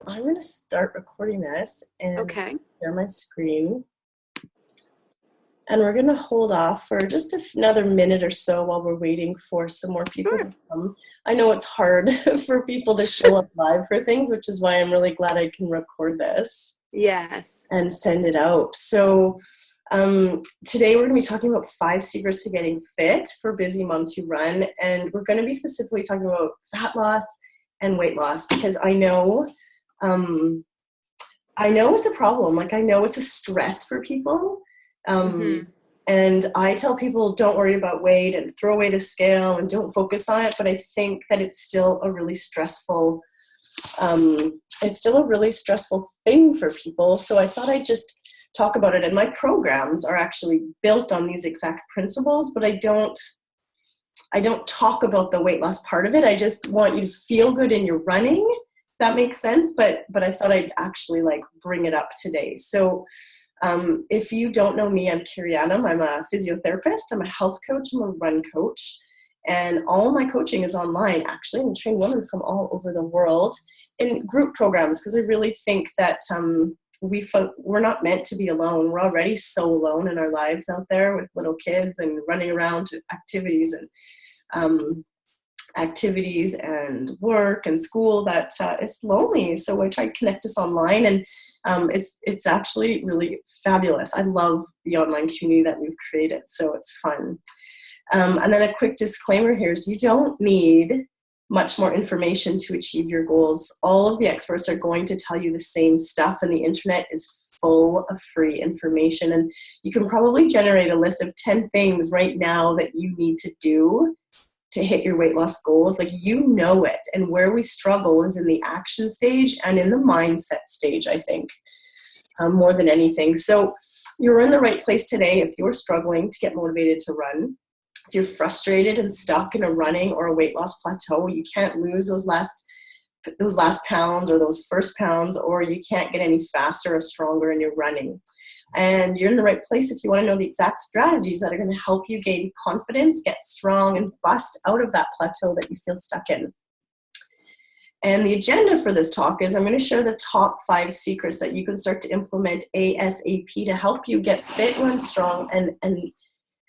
I'm going to start recording this and Okay. share my screen. And we're going to hold off for just another minute or so while we're waiting for some more people Sure. to come. I know it's hard for people to show up live for things, which is why I'm really glad I can record this Yes. and send it out. So today we're going to be talking about 5 secrets to getting fit for busy moms who run. And we're going to be specifically talking about fat loss and weight loss because I know it's a problem. Like, I know it's a stress for people. And I tell people, don't worry about weight and throw away the scale and don't focus on it. But I think that it's still a really stressful, thing for people. So I thought I'd just talk about it. And my programs are actually built on these exact principles, but I don't talk about the weight loss part of it. I just want you to feel good in your running. That makes sense. But I thought I'd actually bring it up today. So if you don't know me, I'm Carrie Annam. I'm a physiotherapist. I'm a health coach. I'm a run coach. And all my coaching is online, actually. And I train women from all over the world in group programs because I really think that we're not meant to be alone. We're already so alone in our lives out there with little kids and running around to activities and work and school that it's lonely. So I try to connect us online, and it's actually really fabulous. I love the online community that we've created, so it's fun. And then a quick disclaimer here is you don't need much more information to achieve your goals. All of the experts are going to tell you the same stuff, and the internet is full of free information. And you can probably generate a list of 10 things right now that you need to do to hit your weight loss goals. You know it. And where we struggle is in the action stage and in the mindset stage, I think, more than anything. So you're in the right place today if you're struggling to get motivated to run. If you're frustrated and stuck in a running or a weight loss plateau, you can't lose those last pounds or those first pounds, or you can't get any faster or stronger in your running. And you're in the right place if you want to know the exact strategies that are going to help you gain confidence, get strong, and bust out of that plateau that you feel stuck in. And the agenda for this talk is I'm going to share the top 5 secrets that you can start to implement ASAP to help you get fit, run strong, and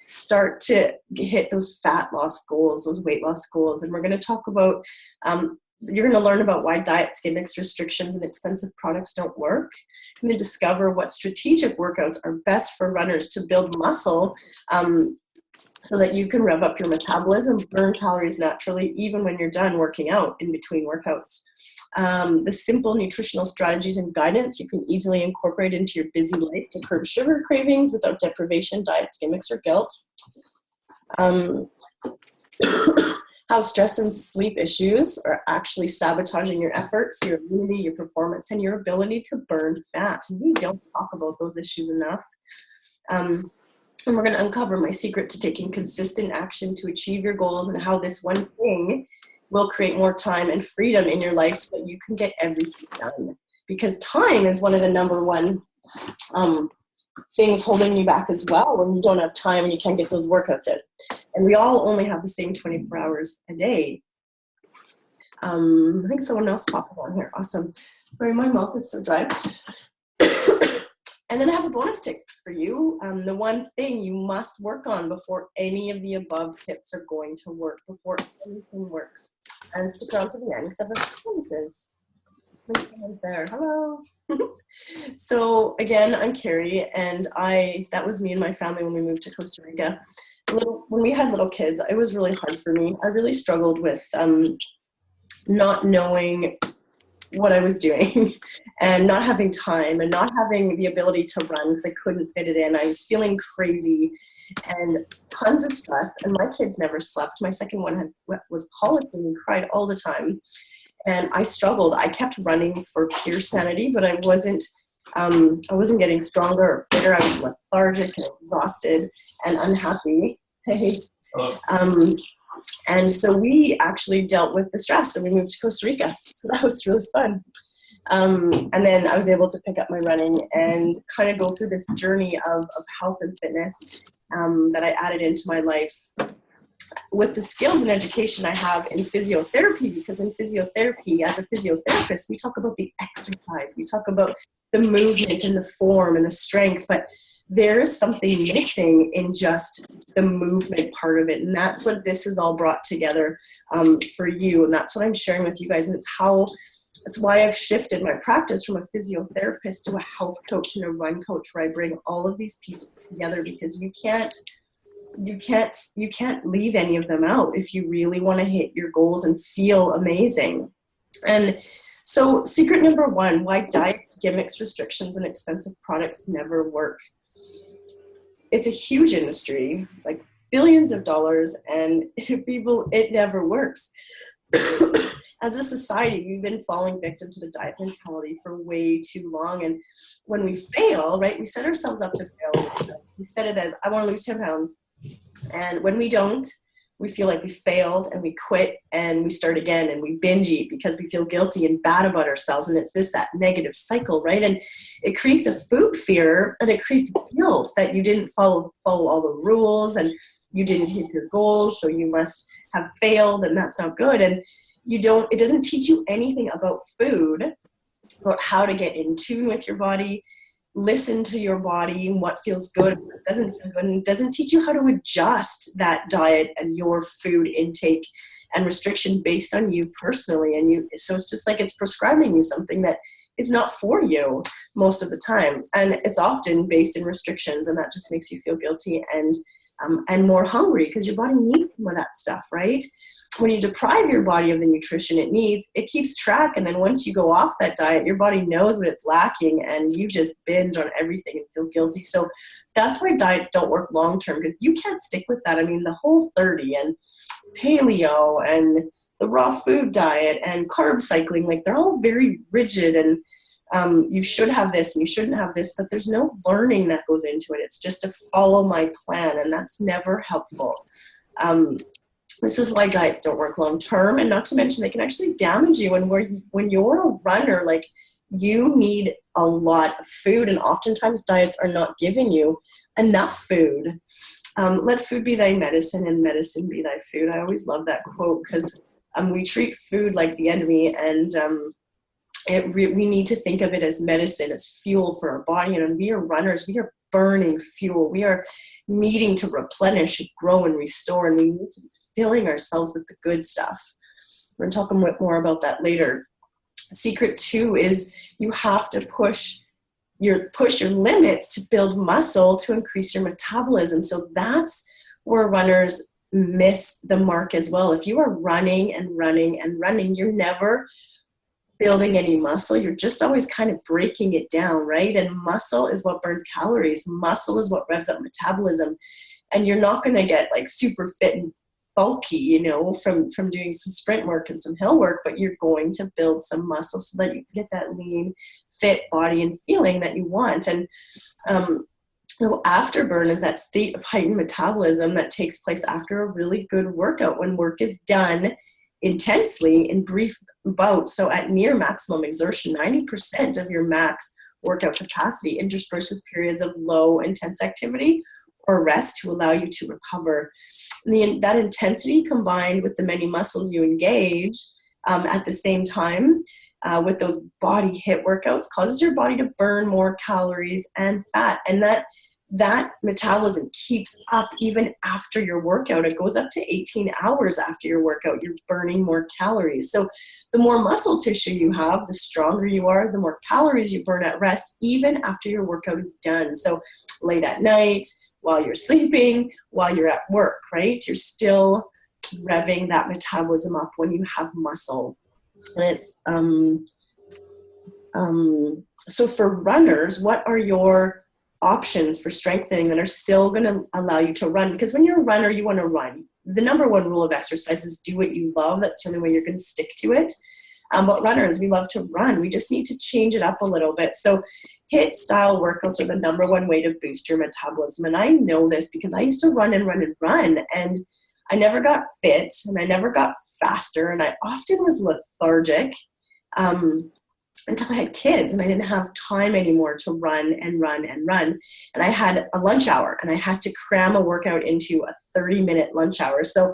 start to hit those fat loss goals, those weight loss goals. And we're going to talk about you're going to learn about why diets, gimmicks, restrictions, and expensive products don't work. You're going to discover what strategic workouts are best for runners to build muscle so that you can rev up your metabolism, burn calories naturally, even when you're done working out in between workouts. The simple nutritional strategies and guidance you can easily incorporate into your busy life to curb sugar cravings without deprivation, diets, gimmicks, or guilt. How stress and sleep issues are actually sabotaging your efforts, your immunity, your performance, and your ability to burn fat. We don't talk about those issues enough. And we're going to uncover my secret to taking consistent action to achieve your goals and how this one thing will create more time and freedom in your life so that you can get everything done. Because time is one of the number one things holding you back as well when you don't have time and you can't get those workouts in. And we all only have the same 24 hours a day. I think someone else popped on here. Awesome. Sorry, my mouth is so dry. And then I have a bonus tip for you. The one thing you must work on before any of the above tips are going to work, before anything works. And stick around to the end because I have bonuses. Someone's there. Hello. So again, I'm Carrie, and that was me and my family when we moved to Costa Rica. When we had little kids, it was really hard for me. I really struggled with not knowing what I was doing and not having time and not having the ability to run because I couldn't fit it in. I was feeling crazy and tons of stress, and my kids never slept. My second one was colicky and cried all the time. And I struggled. I kept running for pure sanity, but I wasn't getting stronger or fitter. I was lethargic and exhausted and unhappy. And so we actually dealt with the stress and we moved to Costa Rica. So that was really fun. And then I was able to pick up my running and kind of go through this journey of health and fitness that I added into my life. with the skills and education I have in physiotherapy, because in physiotherapy, as a physiotherapist, we talk about the exercise, we talk about the movement and the form and the strength, but there's something missing in just the movement part of it. And that's what this is all brought together for you. And that's what I'm sharing with you guys. And it's why I've shifted my practice from a physiotherapist to a health coach and a run coach, where I bring all of these pieces together, because you can't leave any of them out if you really want to hit your goals and feel amazing. And so secret number one, why diets, gimmicks, restrictions, and expensive products never work. It's a huge industry, like billions of dollars, and it never works. As a society, we've been falling victim to the diet mentality for way too long. And when we fail, right, we set ourselves up to fail. We set it as, I want to lose 10 pounds. And when we don't, we feel like we failed, and we quit, and we start again, and we binge eat because we feel guilty and bad about ourselves. And it's that negative cycle, right? And it creates a food fear, and it creates guilt that you didn't follow all the rules, and you didn't hit your goals, so you must have failed, and that's not good. And it doesn't teach you anything about food, about how to get in tune with your body, listen to your body and what feels good and what doesn't feel good, and it doesn't teach you how to adjust that diet and your food intake and restriction based on you personally. And so it's just like it's prescribing you something that is not for you most of the time, and it's often based in restrictions, and that just makes you feel guilty and more hungry, because your body needs some of that stuff, right? When you deprive your body of the nutrition it needs, it keeps track. And then once you go off that diet, your body knows what it's lacking, and you just binge on everything and feel guilty. So that's why diets don't work long-term, because you can't stick with that. I mean, the Whole30 and paleo and the raw food diet and carb cycling, like they're all very rigid, and you should have this and you shouldn't have this, but there's no learning that goes into it. It's just to follow my plan, and that's never helpful. This is why diets don't work long term, and not to mention they can actually damage you. And when you're a runner, like, you need a lot of food, and oftentimes diets are not giving you enough food. Let food be thy medicine, and medicine be thy food. I always love that quote, because we treat food like the enemy, and we need to think of it as medicine, as fuel for our body. And we are runners. We are burning fuel. We are needing to replenish and grow and restore, and we need to be filling ourselves with the good stuff. We're going to talk a bit more about that later. Secret 2 is you have to push your limits to build muscle to increase your metabolism. So that's where runners miss the mark as well. If you are running and running and running, you're never building any muscle. You're just always kind of breaking it down, right? And muscle is what burns calories. Muscle is what revs up metabolism. And you're not going to get like super fit and bulky, from doing some sprint work and some hill work, but you're going to build some muscle so that you can get that lean, fit body and feeling that you want. And afterburn is that state of heightened metabolism that takes place after a really good workout, when work is done intensely in brief bouts. So at near maximum exertion, 90% of your max workout capacity, interspersed with periods of low intense activity or rest to allow you to recover. And that intensity, combined with the many muscles you engage at the same time with those body HIIT workouts, causes your body to burn more calories and fat. And that metabolism keeps up even after your workout. It goes up to 18 hours after your workout. You're burning more calories. So the more muscle tissue you have, the stronger you are, the more calories you burn at rest, even after your workout is done. So late at night, while you're sleeping, while you're at work, right? You're still revving that metabolism up when you have muscle. And it's, so for runners, what are your options for strengthening that are still going to allow you to run? Because when you're a runner, you want to run. The number one rule of exercise is do what you love. That's the only way you're going to stick to it. But runners, we love to run. We just need to change it up a little bit. So HIIT style workouts are the number one way to boost your metabolism. And I know this because I used to run and run and run, and I never got fit and I never got faster, and I often was lethargic. until I had kids and I didn't have time anymore to run and run and run. And I had a lunch hour and I had to cram a workout into a 30-minute lunch hour. So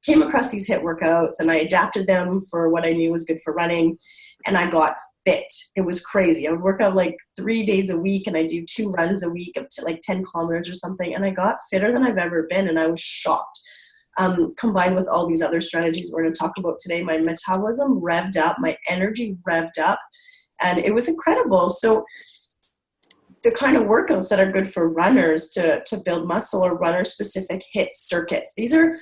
came across these HIIT workouts and I adapted them for what I knew was good for running, and I got fit. It was crazy. I would work out like 3 days a week and I do 2 runs a week up to like 10 kilometers or something. And I got fitter than I've ever been. And I was shocked. Combined with all these other strategies we're going to talk about today, my metabolism revved up, my energy revved up, and it was incredible. So the kind of workouts that are good for runners to build muscle are runner specific HIIT circuits. These are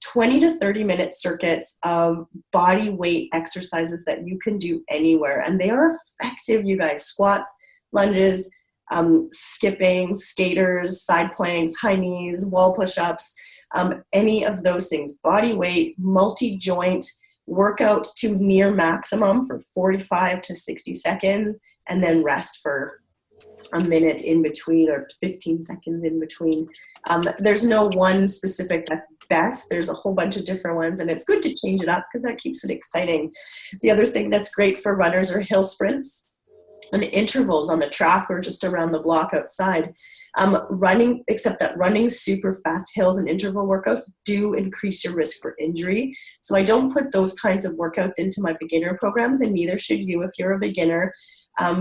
20 to 30 minute circuits of body weight exercises that you can do anywhere. And they are effective, you guys. Squats, lunges, skipping, skaters, side planks, high knees, wall push-ups, any of those things. Body weight, multi-joint workout to near maximum for 45 to 60 seconds, and then rest for a minute in between or 15 seconds in between. There's no one specific that's best. There's a whole bunch of different ones, and it's good to change it up because that keeps it exciting. The other thing that's great for runners are hill sprints and intervals on the track or just around the block outside. Running, except that running super fast hills and interval workouts do increase your risk for injury. So I don't put those kinds of workouts into my beginner programs, and neither should you if you're a beginner,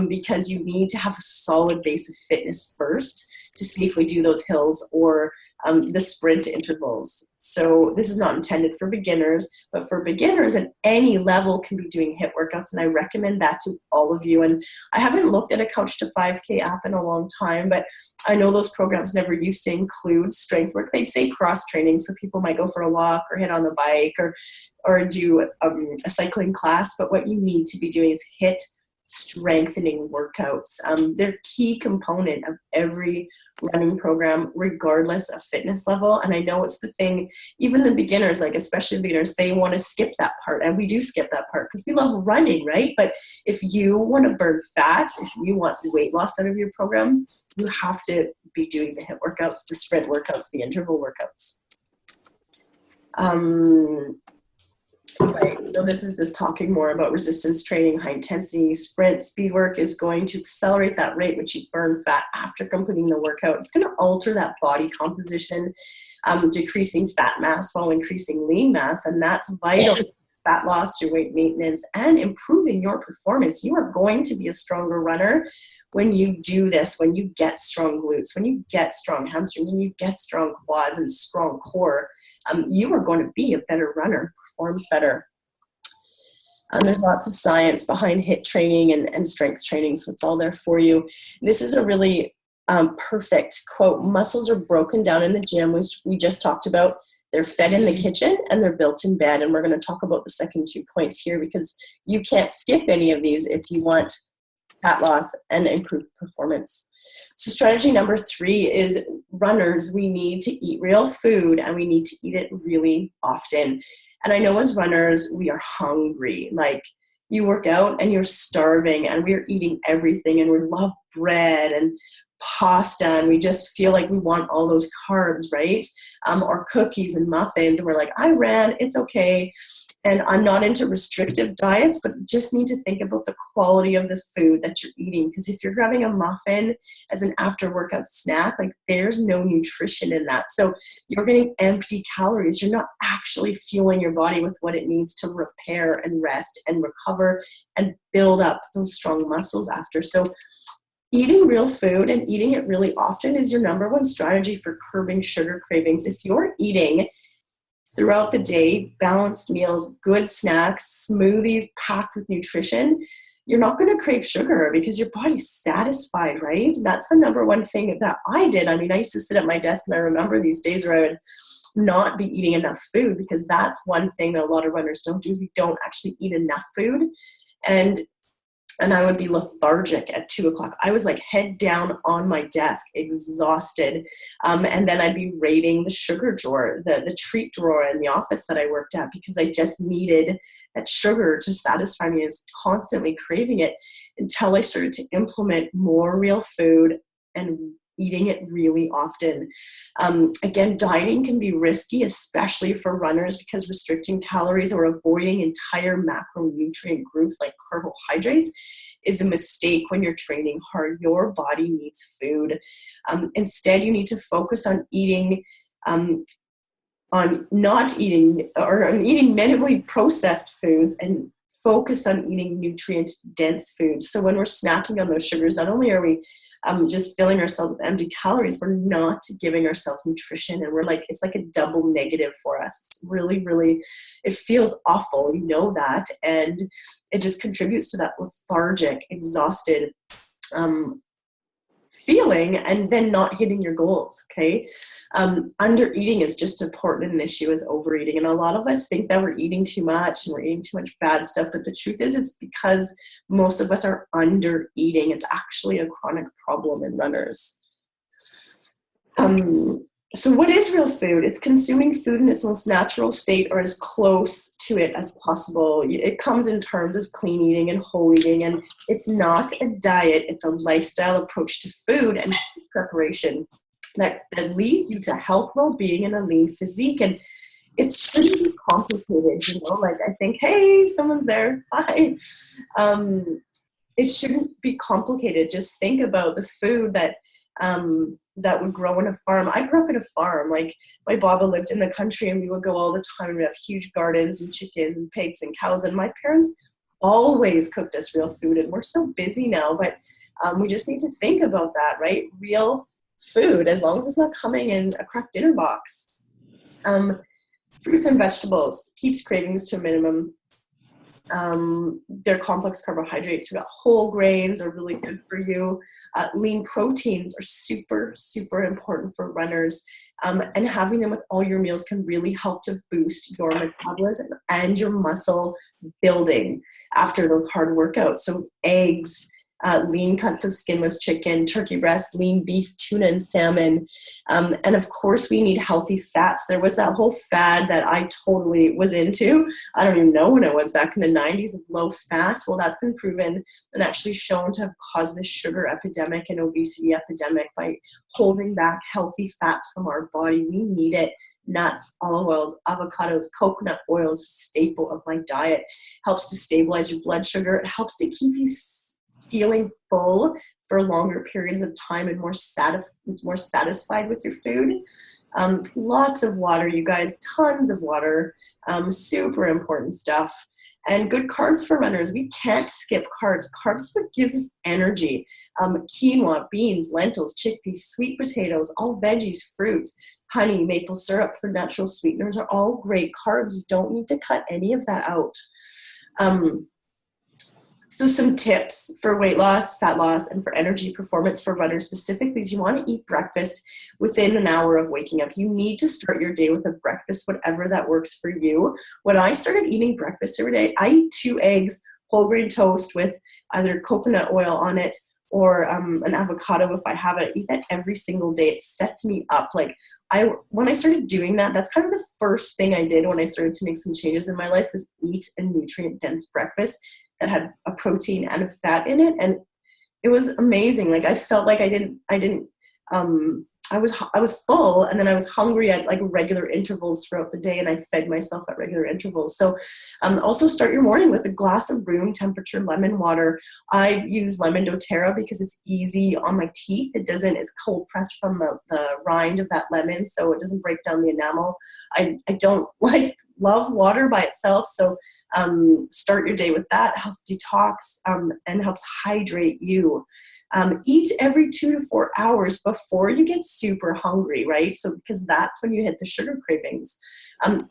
because you need to have a solid base of fitness first to safely do those hills or the sprint intervals. So this is not intended for beginners, but for beginners at any level can be doing HIIT workouts, and I recommend that to all of you. And I haven't looked at a Couch to 5K app in a long time, but I know those programs never used to include strength work. They'd say cross training, so people might go for a walk or hit on the bike or do a cycling class, but what you need to be doing is HIIT strengthening workouts. They're key component of every running program, regardless of fitness level. And I know it's the thing, even the beginners, like especially beginners, they want to skip that part. And we do skip that part because we love running, right? But if you want to burn fat, if you want weight loss out of your program, you have to be doing the HIIT workouts, the sprint workouts, the interval workouts. Right. So this is just talking more about resistance training. High intensity sprint speed work is going to accelerate that rate which you burn fat after completing the workout. It's going to alter that body composition, decreasing fat mass while increasing lean mass, and that's vital. Fat loss, your weight maintenance, and improving your performance. You are going to be a stronger runner when you do this, when you get strong glutes, when you get strong hamstrings, when you get strong quads and strong core. You are going to be a better runner, performs better. There's lots of science behind HIIT training and strength training, so it's all there for you. This is a really perfect quote. Muscles are broken down in the gym, which we just talked about. They're fed in the kitchen and they're built in bed. And we're going to talk about the second 2 points here because you can't skip any of these if you want fat loss and improved performance. So strategy number 3 is runners, we need to eat real food and we need to eat it really often. And I know as runners, we are hungry. Like you work out and you're starving and we're eating everything and we love bread and pasta and we just feel like we want all those carbs, right? Or cookies and muffins, and we're like, I ran, it's okay. And I'm not into restrictive diets, but you just need to think about the quality of the food that you're eating. Because if you're grabbing a muffin as an after workout snack, like there's no nutrition in that. So you're getting empty calories. You're not actually fueling your body with what it needs to repair and rest and recover and build up those strong muscles after. So eating real food and eating it really often is your number one strategy for curbing sugar cravings. If you're eating throughout the day, balanced meals, good snacks, smoothies packed with nutrition, you're not going to crave sugar because your body's satisfied, right? That's the number one thing that I did. I mean, I used to sit at my desk and I remember these days where I would not be eating enough food because that's one thing that a lot of runners don't do is we don't actually eat enough food. And I would be lethargic at 2 o'clock. I was like head down on my desk, exhausted. And then I'd be raiding the sugar drawer, the treat drawer in the office that I worked at because I just needed that sugar to satisfy me. I was constantly craving it until I started to implement more real food and eating it really often. Again, dieting can be risky, especially for runners, because restricting calories or avoiding entire macronutrient groups like carbohydrates is a mistake when you're training hard. Your body needs food. Instead, you need to focus on eating on not eating or on eating minimally processed foods and focus on eating nutrient dense foods. So when we're snacking on those sugars, not only are we just filling ourselves with empty calories, we're not giving ourselves nutrition, and it's like a double negative for us. It's really, really, it feels awful, you know that, and it just contributes to that lethargic, exhausted feeling, and then not hitting your goals. Okay. Under eating is just as important an issue as overeating. And a lot of us think that we're eating too much and we're eating too much bad stuff. But the truth is, it's because most of us are under eating. It's actually a chronic problem in runners. So what is real food? It's consuming food in its most natural state or as close to it as possible. It comes in terms of clean eating and whole eating, and it's not a diet. It's a lifestyle approach to food and food preparation that leads you to health, well-being, and a lean physique. And it shouldn't be complicated, like I think, hey, someone's there, hi. It shouldn't be complicated. Just think about the food that would grow in a farm. I grew up in a farm. Like, my Baba lived in the country, and we would go all the time, and we have huge gardens and chickens and pigs and cows. And my parents always cooked us real food, and we're so busy now, but we just need to think about that, right? Real food, as long as it's not coming in a Kraft Dinner box. Fruits and vegetables keeps cravings to a minimum. They're complex carbohydrates. We got whole grains are really good for you. Lean proteins are super, super important for runners. And having them with all your meals can really help to boost your metabolism and your muscle building after those hard workouts. So eggs, lean cuts of skinless chicken, turkey breast, lean beef, tuna, and salmon. And of course, we need healthy fats. There was that whole fad that I totally was into. I don't even know when it was, back in the 90s, of low fat. Well, that's been proven and actually shown to have caused the sugar epidemic and obesity epidemic by holding back healthy fats from our body. We need it. Nuts, olive oils, avocados, coconut oil is a staple of my diet. Helps to stabilize your blood sugar. It helps to keep you feeling full for longer periods of time and more satisfied with your food. Lots of water, you guys, tons of water, super important stuff. And good carbs for runners. We can't skip carbs. Carbs is what gives us energy. Quinoa, beans, lentils, chickpeas, sweet potatoes, all veggies, fruits, honey, maple syrup for natural sweeteners are all great carbs. You don't need to cut any of that out. So some tips for weight loss, fat loss, and for energy performance for runners specifically is you want to eat breakfast within an hour of waking up. You need to start your day with a breakfast, whatever that works for you. When I started eating breakfast every day, I eat 2 eggs, whole grain toast with either coconut oil on it or an avocado if I have it. I eat that every single day. It sets me up. When I started doing that, that's kind of the first thing I did when I started to make some changes in my life, was eat a nutrient-dense breakfast that had a protein and a fat in it. And it was amazing. I felt like I was full, and then I was hungry at regular intervals throughout the day, and I fed myself at regular intervals. So also start your morning with a glass of room temperature lemon water. I use lemon doTERRA because it's easy on my teeth. It's cold pressed from the rind of that lemon, so it doesn't break down the enamel. I don't love water by itself, so start your day with that. Helps detox and helps hydrate you. Eat every 2 to 4 hours before you get super hungry, right? So because that's when you hit the sugar cravings.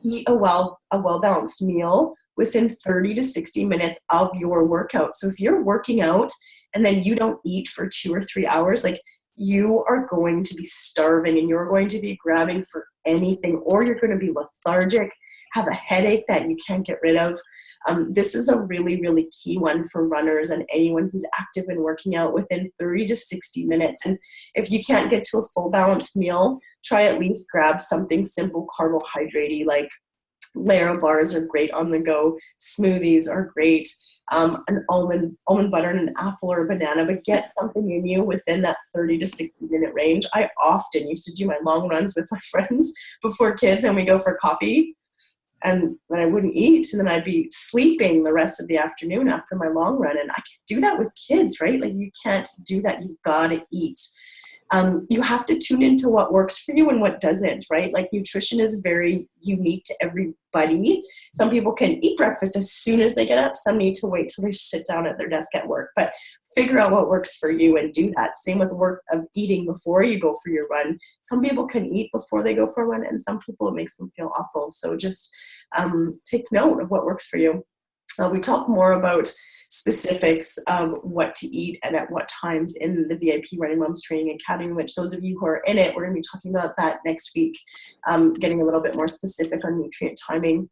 Eat a well-balanced meal within 30 to 60 minutes of your workout. So if you're working out and then you don't eat for 2 or 3 hours, you are going to be starving, and you're going to be grabbing for anything, or you're going to be lethargic, have a headache that you can't get rid of. This is a really, really key one for runners and anyone who's active and working out, within 30 to 60 minutes. And if you can't get to a full balanced meal, try at least grab something simple carbohydrate-y, like Laro bars are great on the go. Smoothies are great. an almond butter and an apple or a banana, but get something in you within that 30 to 60 minute range. I often used to do my long runs with my friends before kids, and we go for coffee. And then I wouldn't eat, and then I'd be sleeping the rest of the afternoon after my long run. And I can't do that with kids, right? Like, you can't do that. You've got to eat. You have to tune into what works for you and what doesn't, right? Like, nutrition is very unique to everybody. Some people can eat breakfast as soon as they get up. Some need to wait till they sit down at their desk at work. But figure out what works for you and do that. Same with work of eating before you go for your run. Some people can eat before they go for a run, and some people it makes them feel awful. So just take note of what works for you. We talk more about specifics of what to eat and at what times in the VIP Running Moms Training Academy, which those of you who are in it, we're going to be talking about that next week, getting a little bit more specific on nutrient timing.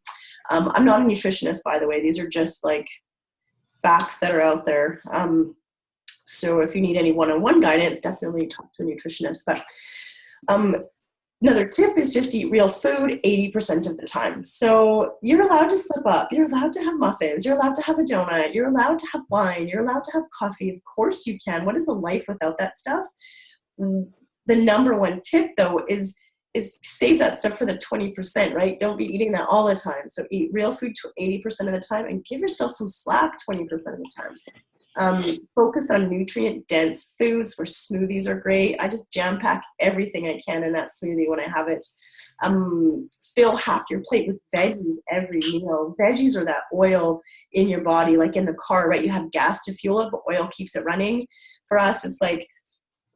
I'm not a nutritionist, by the way. These are just like facts that are out there. So if you need any one-on-one guidance, definitely talk to a nutritionist. But another tip is just eat real food 80% of the time. So you're allowed to slip up. You're allowed to have muffins. You're allowed to have a donut. You're allowed to have wine. You're allowed to have coffee. Of course you can. What is a life without that stuff? The number one tip, though, is save that stuff for the 20%, right? Don't be eating that all the time. So eat real food to 80% of the time and give yourself some slack 20% of the time. Focus on nutrient-dense foods where smoothies are great. I just jam-pack everything I can in that smoothie when I have it. Fill half your plate with veggies every meal. Veggies are that oil in your body, like in the car, right? You have gas to fuel it, but oil keeps it running. For us, it's like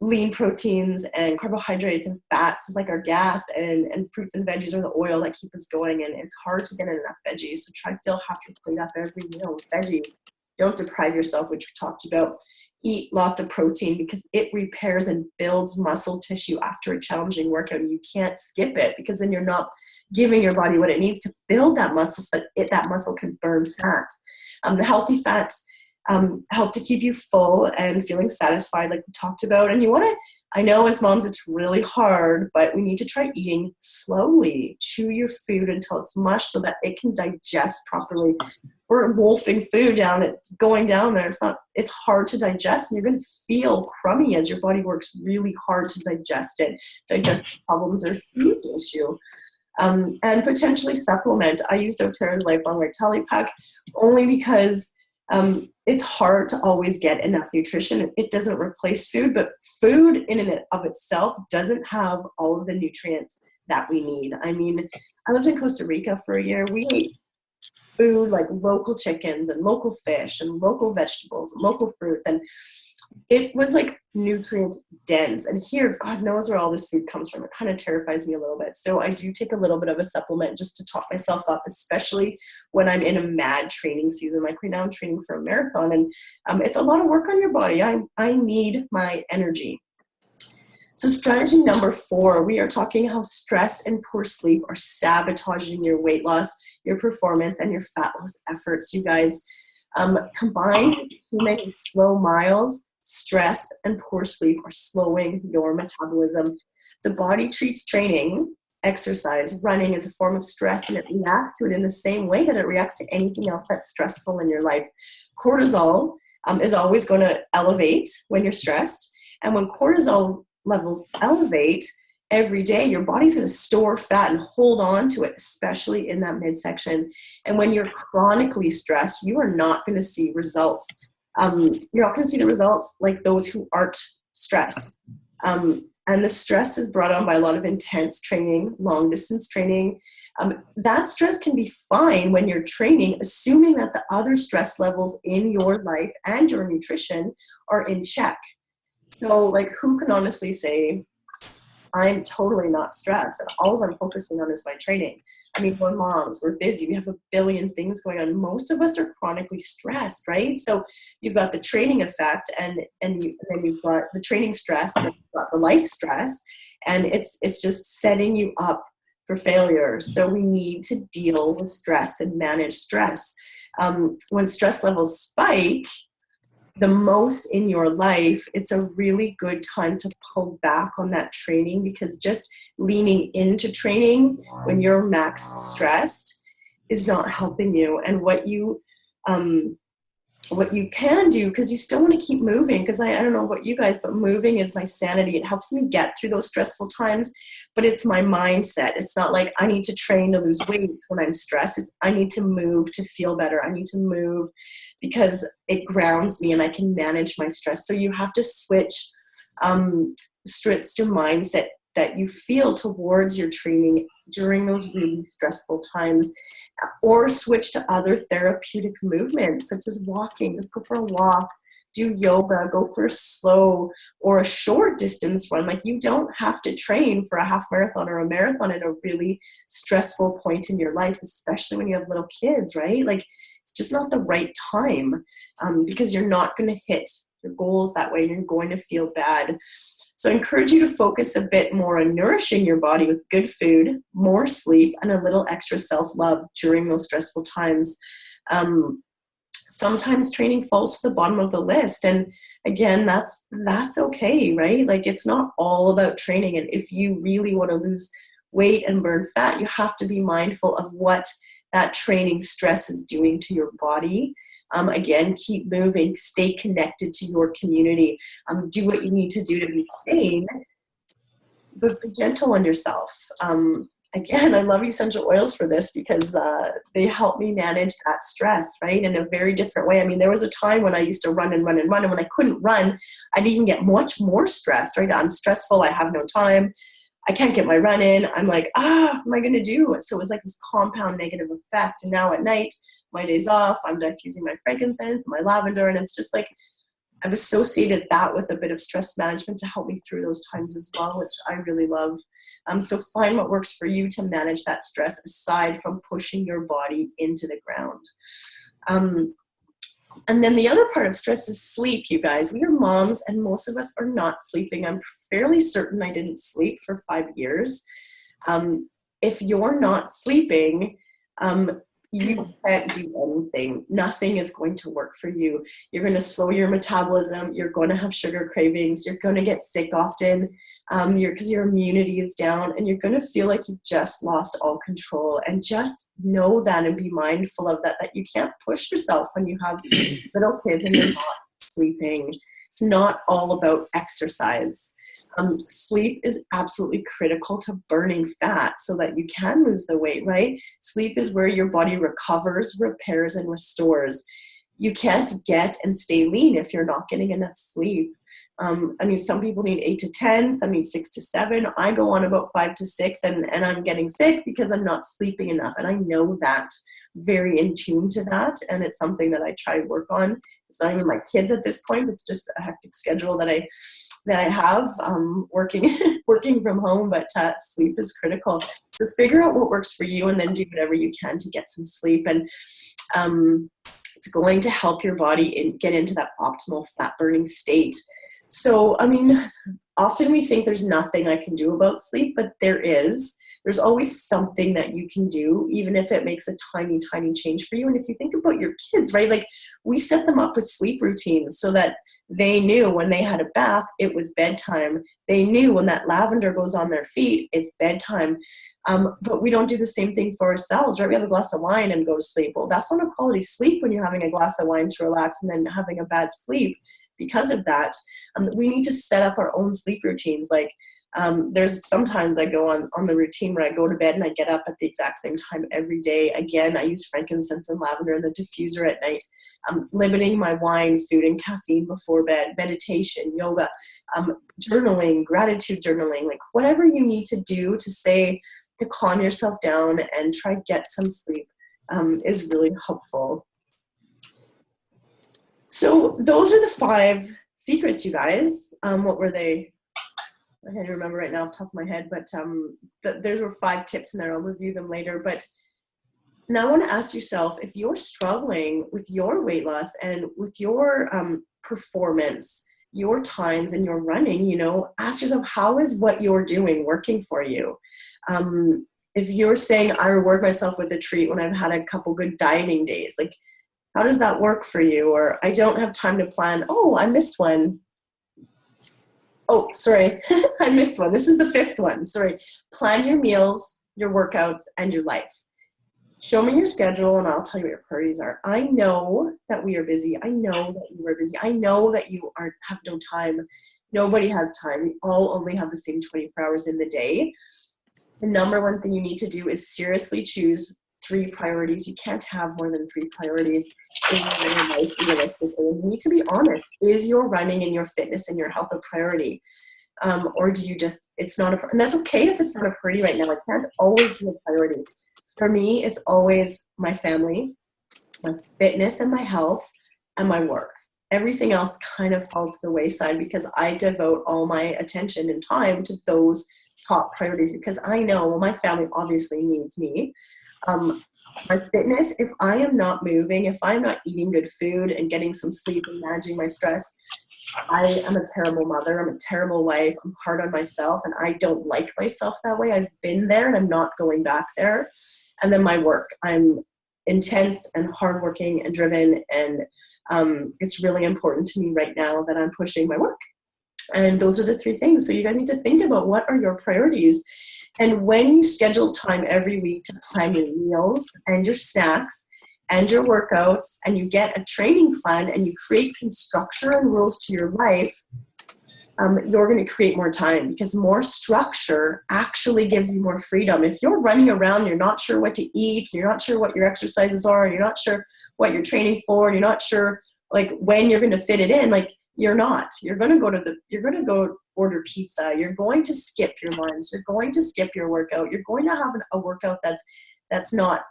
lean proteins and carbohydrates and fats is like our gas, and fruits and veggies are the oil that keep us going. And it's hard to get enough veggies, so try to fill half your plate up every meal with veggies. Don't deprive yourself, which we talked about. Eat lots of protein because it repairs and builds muscle tissue after a challenging workout. You can't skip it because then you're not giving your body what it needs to build that muscle so that that muscle can burn fat. The healthy fats help to keep you full and feeling satisfied, like we talked about. And you want to, I know as moms it's really hard, but we need to try eating slowly. Chew your food until it's mush so that it can digest properly. We're wolfing food down, it's going down there. It's hard to digest, and you're going to feel crummy as your body works really hard to digest it. Digestive problems are a huge issue. And potentially supplement. I use doTERRA's Lifelong Vitality Pack only because it's hard to always get enough nutrition. It doesn't replace food, but food in and of itself doesn't have all of the nutrients that we need. I mean, I lived in Costa Rica for a year. We ate food like local chickens and local fish and local vegetables and local fruits, and it was like nutrient dense. And here, God knows where all this food comes from. It kind of terrifies me a little bit. So I do take a little bit of a supplement just to top myself up, especially when I'm in a mad training season. Like right now I'm training for a marathon, and it's a lot of work on your body. I need my energy. So strategy number 4, we are talking how stress and poor sleep are sabotaging your weight loss, your performance, and your fat loss efforts. You guys, combined too many slow miles, stress, and poor sleep are slowing your metabolism. The body treats training, exercise, running as a form of stress, and it reacts to it in the same way that it reacts to anything else that's stressful in your life. Cortisol is always going to elevate when you're stressed, and when cortisol levels elevate every day, your body's going to store fat and hold on to it, especially in that midsection. And when you're chronically stressed, you are not going to see results. You're not going to see the results like those who aren't stressed. And the stress is brought on by a lot of intense training, long distance training. That stress can be fine when you're training, assuming that the other stress levels in your life and your nutrition are in check. So like, who can honestly say, I'm totally not stressed and all I'm focusing on is my training? I mean, we're moms, we're busy, we have a billion things going on. Most of us are chronically stressed, right? So you've got the training effect, and then you've got the training stress, and you've got the life stress, and it's just setting you up for failure. So we need to deal with stress and manage stress. When stress levels spike the most in your life, it's a really good time to pull back on that training, because just leaning into training when you're max stressed is not helping you. And what you what you can do, because you still want to keep moving, because I don't know about you guys, but moving is my sanity. It helps me get through those stressful times, but it's my mindset. It's not like I need to train to lose weight when I'm stressed. It's I need to move to feel better. I need to move because it grounds me and I can manage my stress. So you have to switch your mindset that you feel towards your training during those really stressful times, or switch to other therapeutic movements such as walking. Just go for a walk, do yoga, go for a slow or a short distance run. Like, you don't have to train for a half marathon or a marathon in a really stressful point in your life, especially when you have little kids, right? Like, it's just not the right time, because you're not going to hit your goals that way. You're going to feel bad. So I encourage you to focus a bit more on nourishing your body with good food, more sleep, and a little extra self-love during those stressful times. Sometimes training falls to the bottom of the list. And again, that's okay, right? Like, it's not all about training. And if you really want to lose weight and burn fat, you have to be mindful of what that training stress is doing to your body. Again, keep moving, stay connected to your community, do what you need to do to be sane, but be gentle on yourself. Again, I love essential oils for this because they help me manage that stress, right, in a very different way. I mean, there was a time when I used to run and run and run, and when I couldn't run, I'd even get much more stressed, right? I'm stressful, I have no time, I can't get my run in. I'm like, what am I going to do? So it was like this compound negative effect. And now at night, my days off, I'm diffusing my frankincense, my lavender, and it's just like I've associated that with a bit of stress management to help me through those times as well, which I really love. So find what works for you to manage that stress aside from pushing your body into the ground. And then the other part of stress is sleep, you guys. We are moms, and most of us are not sleeping. I'm fairly certain I didn't sleep for 5 years. If you're not sleeping, you can't do anything. Nothing is going to work for you. You're going to slow your metabolism. You're going to have sugar cravings. You're going to get sick often because your immunity is down, and you're going to feel like you've just lost all control. And just know that and be mindful of that, that you can't push yourself when you have little kids and you're not sleeping. It's not all about exercise. Sleep is absolutely critical to burning fat so that you can lose the weight, right? Sleep is where your body recovers, repairs, and restores. You can't get and stay lean if you're not getting enough sleep. I mean, some people need 8 to 10, some need 6 to 7. I go on about 5 to 6, and I'm getting sick because I'm not sleeping enough. And I know that, very in tune to that. And it's something that I try to work on. It's not even my kids at this point. It's just a hectic schedule that I have working from home, but sleep is critical. So figure out what works for you, and then do whatever you can to get some sleep. And it's going to help your body get into that optimal fat burning state. So, I mean, often we think there's nothing I can do about sleep, but there is. There's always something that you can do, even if it makes a tiny, tiny change for you. And if you think about your kids, right, like we set them up with sleep routines so that they knew when they had a bath, it was bedtime. They knew when that lavender goes on their feet, it's bedtime. But we don't do the same thing for ourselves, right? We have a glass of wine and go to sleep. Well, that's not a quality sleep when you're having a glass of wine to relax and then having a bad sleep because of that. We need to set up our own sleep routines. Like, there's sometimes I go on the routine where I go to bed and I get up at the exact same time every day. Again, I use frankincense and lavender in the diffuser at night. Limiting my wine, food, and caffeine before bed, meditation, yoga, journaling, gratitude journaling, like whatever you need to do to calm yourself down and try to get some sleep is really helpful. So those are the 5 secrets, you guys. What were they? I can't remember right now off the top of my head, but there were 5 tips in there. I'll review them later. But now I want to ask yourself, if you're struggling with your weight loss and with your performance, your times and your running, ask yourself, how is what you're doing working for you? If you're saying, I reward myself with a treat when I've had a couple good dieting days, like, how does that work for you? Or I don't have time to plan. Oh, I missed one. Oh, sorry, I missed one. This is the 5th one. Sorry. Plan your meals, your workouts, and your life. Show me your schedule and I'll tell you what your priorities are. I know that we are busy. I know that you are busy. I know that you have no time. Nobody has time. We all only have the same 24 hours in the day. The number one thing you need to do is seriously choose 3 priorities. You can't have more than 3 priorities in your life realistically. You need to be honest. Is your running and your fitness and your health a priority? Or do you just, it's not and that's okay if it's not a priority right now. I can't always be a priority. For me, it's always my family, my fitness and my health, and my work. Everything else kind of falls to the wayside because I devote all my attention and time to those top priorities because I know, well, my family obviously needs me. My fitness, if I am not moving, if I'm not eating good food and getting some sleep and managing my stress, I am a terrible mother. I'm a terrible wife. I'm hard on myself and I don't like myself that way. I've been there and I'm not going back there. And then my work, I'm intense and hardworking and driven. And it's really important to me right now that I'm pushing my work. And those are the 3 things. So you guys need to think about what are your priorities. And when you schedule time every week to plan your meals and your snacks and your workouts, and you get a training plan and you create some structure and rules to your life, you're going to create more time because more structure actually gives you more freedom. If you're running around, you're not sure what to eat, you're not sure what your exercises are, you're not sure what you're training for, and you're not sure like when you're going to fit it in, like you're not. You're going to go order pizza. You're going to skip your lunch. You're going to skip your workout. You're going to have a workout that's not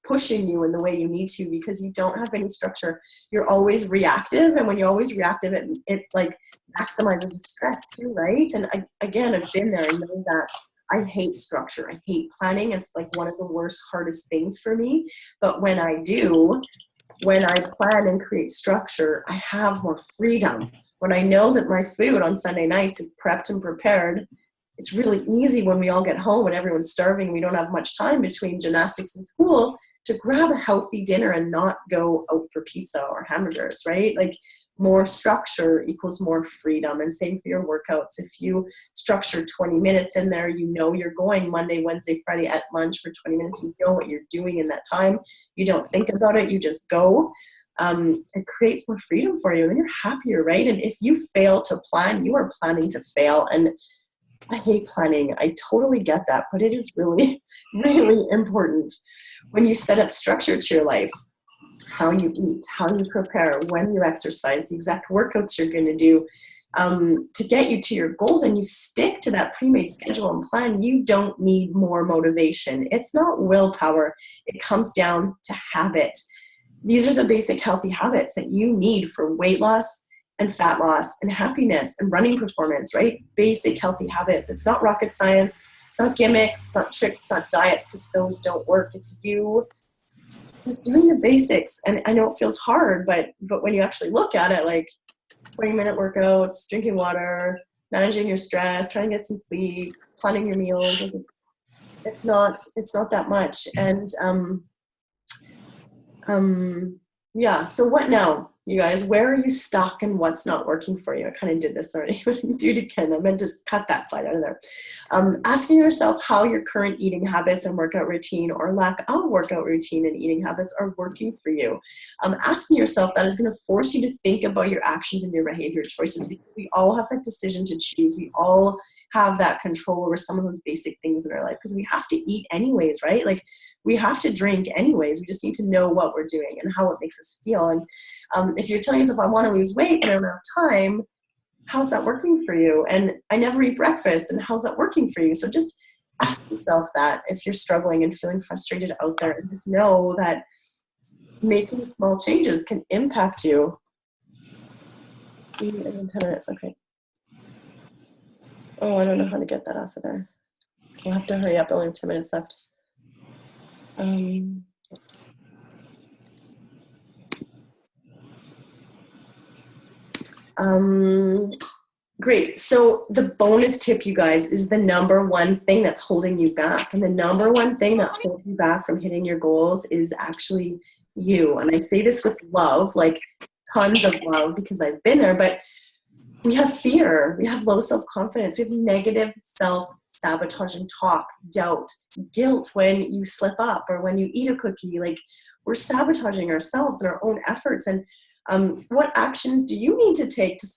pushing you in the way you need to because you don't have any structure. You're always reactive, and when you're always reactive, it like maximizes the stress too, right? And again, I've been there. I know that I hate structure. I hate planning. It's like one of the worst, hardest things for me. But when I plan and create structure, I have more freedom. When I know that my food on Sunday nights is prepped and prepared, it's really easy when we all get home and everyone's starving, we don't have much time between gymnastics and school to grab a healthy dinner and not go out for pizza or hamburgers, right? Like more structure equals more freedom. And same for your workouts. If you structure 20 minutes in there, you know you're going Monday, Wednesday, Friday at lunch for 20 minutes. You know what you're doing in that time. You don't think about it. You just go. It creates more freedom for you. And then you're happier, right? And if you fail to plan, you are planning to fail. And I hate planning. I totally get that, but it is really, really important when you set up structure to your life, how you eat, how you prepare, when you exercise, the exact workouts you're going to do to get you to your goals, and you stick to that pre-made schedule and plan. You don't need more motivation. It's not willpower. It comes down to habit. These are the basic healthy habits that you need for weight loss and fat loss and happiness and running performance, right? Basic healthy habits. It's not rocket science. It's not gimmicks. It's not tricks. It's not diets because those don't work. It's you just doing the basics. And I know it feels hard, but when you actually look at it, like 20-minute workouts, drinking water, managing your stress, trying to get some sleep, planning your meals, like it's not that much. And yeah. So what now, you guys? Where are you stuck and what's not working for you? I kind of did this already, but I'm do it again. I meant to cut that slide out of there. Asking yourself how your current eating habits and workout routine or lack of workout routine and eating habits are working for you. Asking yourself that is going to force you to think about your actions and your behavior choices, because we all have that decision to choose. We all have that control over some of those basic things in our life because we have to eat anyways, right? Like we have to drink anyways. We just need to know what we're doing and how it makes us feel. And if you're telling yourself, I want to lose weight, but I don't have time, how's that working for you? And I never eat breakfast, and how's that working for you? So just ask yourself that if you're struggling and feeling frustrated out there, and just know that making small changes can impact you. 10 minutes, okay. Oh, I don't know how to get that off of there. I'll have to hurry up. I only have 10 minutes left. Great. So the bonus tip, you guys, is the number one thing that's holding you back. And the number one thing that holds you back from hitting your goals is actually you. And I say this with love, like tons of love, because I've been there. But We have fear, we have low self-confidence, we have negative self-sabotaging talk, doubt, guilt when you slip up or when you eat a cookie. Like, we're sabotaging ourselves and our own efforts. And what actions do you need to take to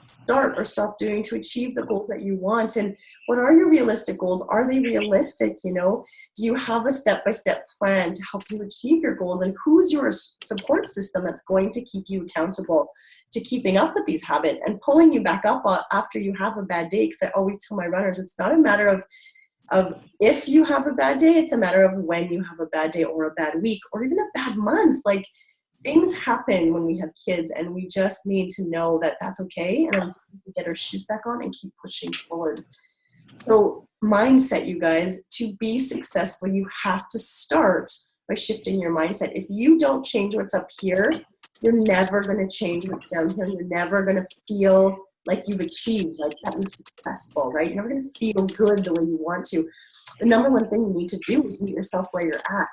start or stop doing to achieve the goals that you want? And what are your realistic goals? Are they realistic? You know, do you have a step-by-step plan to help you achieve your goals? And who's your support system that's going to keep you accountable to keeping up with these habits and pulling you back up after you have a bad day? Because I always tell my runners, it's not a matter of if you have a bad day, it's a matter of when you have a bad day or a bad week or even a bad month. Like, things happen when we have kids, and we just need to know that that's okay, and we get our shoes back on and keep pushing forward. So mindset, you guys, to be successful, you have to start by shifting your mindset. If you don't change what's up here, you're never going to change what's down here. You're never going to feel like you've achieved, like that was successful, right? You're never going to feel good the way you want to. The number one thing you need to do is meet yourself where you're at.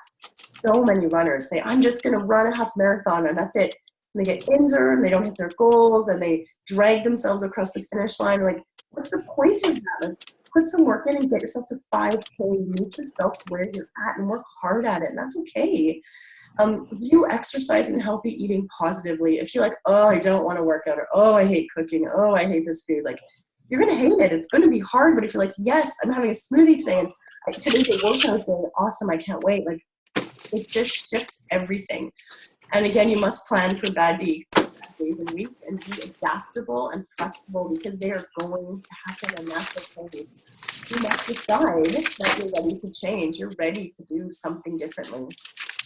So many runners say, I'm just going to run a half marathon and that's it. And they get injured and they don't hit their goals and they drag themselves across the finish line. Like, what's the point of that? Like, put some work in and get yourself to 5K, meet yourself where you're at and work hard at it. And that's okay. View exercise and healthy eating positively. If you're like, oh, I don't want to work out, or oh, I hate cooking, oh, I hate this food, like, you're going to hate it. It's going to be hard. But if you're like, yes, I'm having a smoothie today and today's a workout day, awesome, I can't wait. Like, it just shifts everything. And again, you must plan for bad days and weeks and be adaptable and flexible, because they are going to happen, and that's okay. You must decide that you're ready to change. You're ready to do something differently.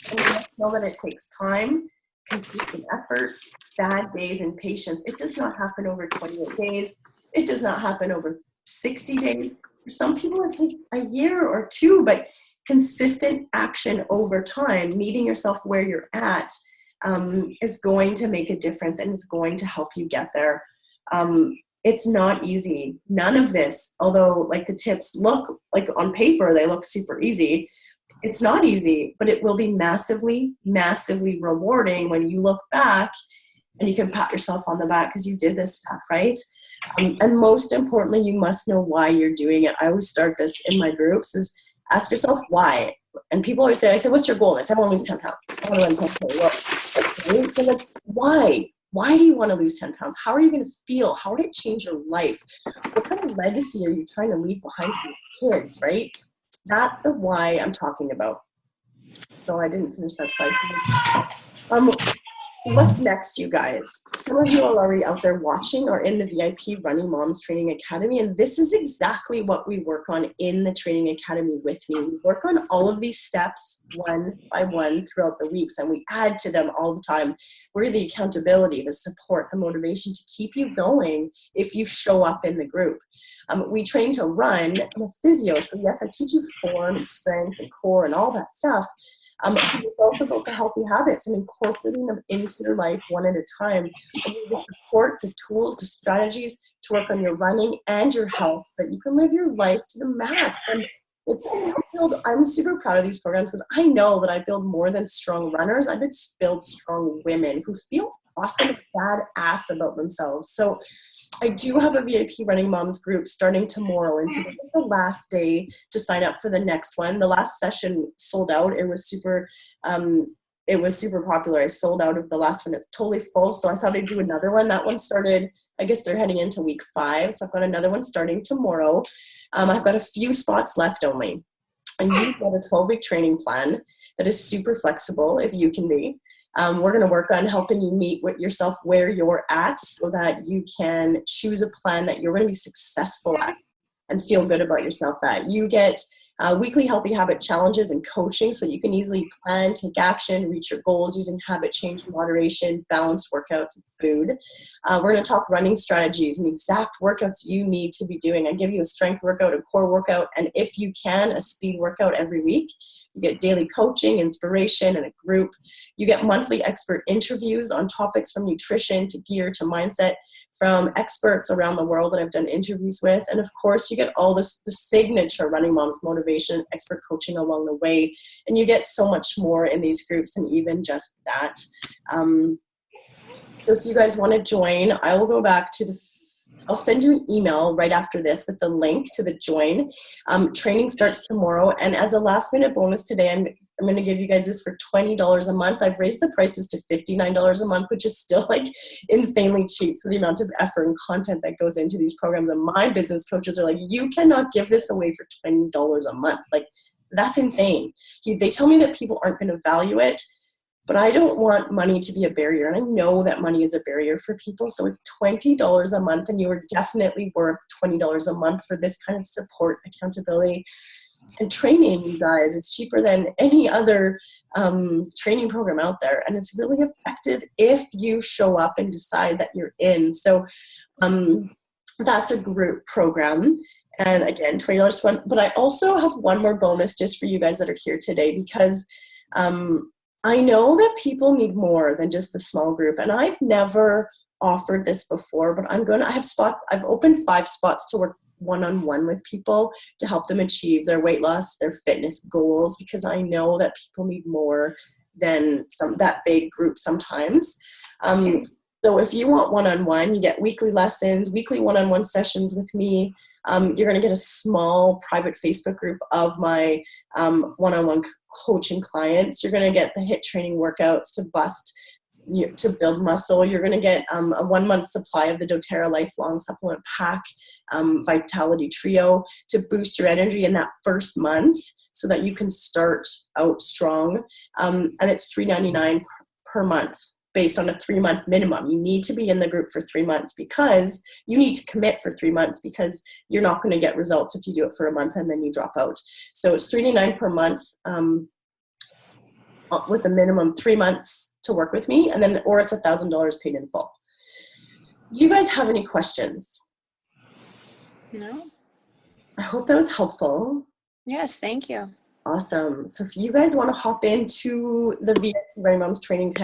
And you must know that it takes time, consistent effort, bad days, and patience. It does not happen over 28 days. It does not happen over 60 days. For some people, it takes a year or two, but consistent action over time, meeting yourself where you're at, is going to make a difference and is going to help you get there. It's not easy. None of this, although like the tips look like on paper, they look super easy. It's not easy, but it will be massively, massively rewarding when you look back and you can pat yourself on the back because you did this stuff, right? And most importantly, you must know why you're doing it. I always start this in my groups is ask yourself why. And people always say, I said, what's your goal? And I said, I want to lose 10 pounds. I want to run 10 pounds. Well, okay. So like, why? Why do you want to lose 10 pounds? How are you going to feel? How would it change your life? What kind of legacy are you trying to leave behind for your kids, right? That's the why I'm talking about. So I didn't finish that slide. What's next, you guys? Some of you are already out there watching or in the VIP Running Moms Training Academy, and this is exactly what we work on in the Training Academy with me. We work on all of these steps one by one throughout the weeks, and we add to them all the time. We're the accountability, the support, the motivation to keep you going if you show up in the group. We train to run. I'm a physio, so yes, I teach you form and strength and core and all that stuff. It's also about the healthy habits and incorporating them into your life one at a time. And the support, the tools, the strategies to work on your running and your health, that you can live your life to the max. And I'm super proud of these programs because I know that I build more than strong runners. I build strong women who feel awesome and badass about themselves. So I do have a VIP Running Moms group starting tomorrow, and today is the last day to sign up for the next one. The last session sold out. It was super popular. I sold out of the last one. It's totally full, so I thought I'd do another one. That one started, I guess they're heading into week 5, so I've got another one starting tomorrow. I've got a few spots left only. And you've got a 12-week training plan that is super flexible if you can be. We're going to work on helping you meet with yourself where you're at so that you can choose a plan that you're going to be successful at and feel good about yourself at. You get weekly healthy habit challenges and coaching so that you can easily plan, take action, reach your goals using habit change, moderation, balanced workouts, and food. We're going to talk running strategies and the exact workouts you need to be doing. I give you a strength workout, a core workout, and if you can, a speed workout every week. You get daily coaching, inspiration, and a group. You get monthly expert interviews on topics from nutrition to gear to mindset from experts around the world that I've done interviews with. And of course, you get all the signature Running Moms motivation, expert coaching along the way. And you get so much more in these groups than even just that. So if you guys want to join, I will go back to I'll send you an email right after this with the link to the join. Training starts tomorrow. And as a last minute bonus today, I'm going to give you guys this for $20 a month. I've raised the prices to $59 a month, which is still like insanely cheap for the amount of effort and content that goes into these programs. And my business coaches are like, you cannot give this away for $20 a month. Like, that's insane. They tell me that people aren't going to value it. But I don't want money to be a barrier. And I know that money is a barrier for people. So it's $20 a month, and you are definitely worth $20 a month for this kind of support, accountability, and training, you guys. It's cheaper than any other training program out there. And it's really effective if you show up and decide that you're in. So that's a group program. And again, $20 a month. But I also have one more bonus just for you guys that are here today, because I know that people need more than just the small group, and I've never offered this before, but I have spots. I've opened 5 spots to work one-on-one with people to help them achieve their weight loss, their fitness goals, because I know that people need more than that big group sometimes. So if you want one-on-one, you get weekly lessons, weekly one-on-one sessions with me. You're going to get a small private Facebook group of my one-on-one coaching clients. You're going to get the HIIT training workouts to build muscle. You're going to get a 1-month supply of the doTERRA Lifelong Supplement Pack, Vitality Trio, to boost your energy in that first month so that you can start out strong. And it's $3.99 per month, based on a 3-month minimum. You need to be in the group for 3 months, because you need to commit for 3 months, because you're not going to get results if you do it for a month and then you drop out. So it's $3.99 per month with a minimum 3 months to work with me, and then, or it's $1,000 paid in full. Do you guys have any questions? No. I hope that was helpful. Yes, thank you. Awesome. So if you guys want to hop into the VIP Running Moms Training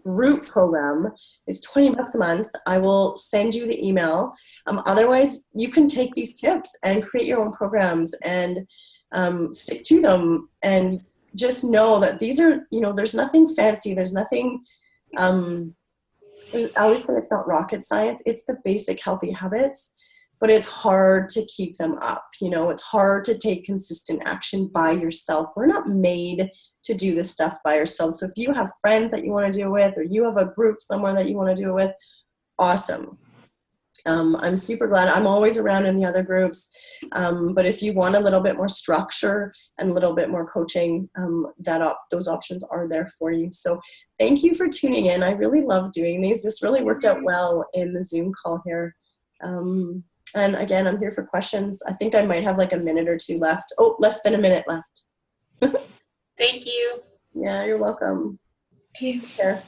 group program, is $20 a month. I will send you the email. Otherwise, you can take these tips and create your own programs and stick to them, and just know that these are, there's nothing fancy. There's nothing, I always say it's not rocket science. It's the basic healthy habits, but it's hard to keep them up. It's hard to take consistent action by yourself. We're not made to do this stuff by ourselves. So if you have friends that you want to do it with, or you have a group somewhere that you want to do it with, awesome. I'm super glad. I'm always around in the other groups. But if you want a little bit more structure and a little bit more coaching, those options are there for you. So thank you for tuning in. I really love doing these. This really worked out well in the Zoom call here. And again, I'm here for questions. I think I might have like a minute or two left. Oh, less than a minute left. Thank you. Yeah, you're welcome. Okay. Sure.